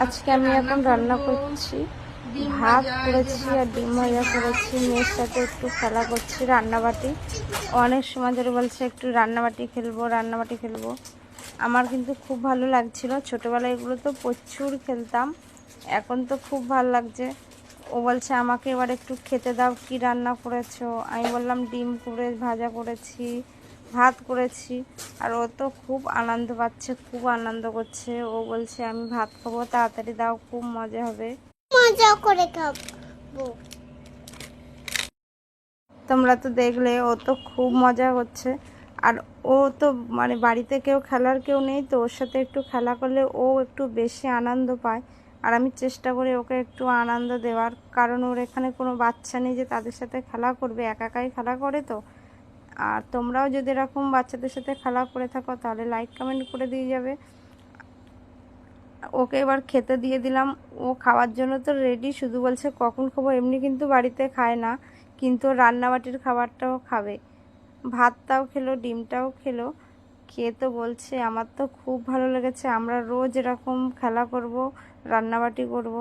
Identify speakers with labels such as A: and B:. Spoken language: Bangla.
A: আজকে আমি এখন রান্না করছি, ভাত করেছি আর ডিম ভাজা করেছি। মেয়ের সাথে একটু খেলা করছি রান্নাবাটি। অনেক সময় ধরে বলছে একটু রান্নাবাটি খেলবো রান্নাবাটি খেলবো। আমার কিন্তু খুব ভালো লাগছিল, ছোটোবেলায় এগুলো তো প্রচুর খেলতাম। এখন তো খুব ভালো লাগছে। ও বলছে আমাকে এবার একটু খেতে দাও, কি রান্না করেছো। আমি বললাম ডিম করে ভাজা করেছি, ভাত করেছি। আর ও তো খুব আনন্দ পাচ্ছে, খুব আনন্দ করছে। ও বলছে আমি ভাত খাবো, তাড়াতাড়ি দাও, খুব মজা হবে,
B: মজা করে খাবো।
A: তোমরা তো দেখলে ও তো খুব মজা করছে। আর ও তো মানে বাড়িতে কেউ খেলার কেউ নেই, তো ওর সাথে একটু খেলা করলে ও একটু বেশি আনন্দ পায়। আর আমি চেষ্টা করি ওকে একটু আনন্দ দেওয়ার, কারণ ওর এখানে কোনো বাচ্চা নেই যে তাদের সাথে খেলা করবে, একা একাই খেলা করে তো। আর তোমরাও যদি এরকম বাচ্চাদের সাথে খেলা করে থাকো তাহলে লাইক কমেন্ট করে দিয়ে যাবে। ওকে এবার খেতে দিয়ে দিলাম। ও খাওয়ার জন্য তো রেডি, শুধু বলছে কখন খাবো। এমনি কিন্তু বাড়িতে খায় না, কিন্তু রান্নাবাটির খাবারটাও খাবে। ভাতটাও খেলো, ডিমটাও খেলো। খেয়ে তো বলছে আমার তো খুব ভালো লেগেছে, আমরা রোজ এরকম খেলা করব, রান্নাবাটি করব।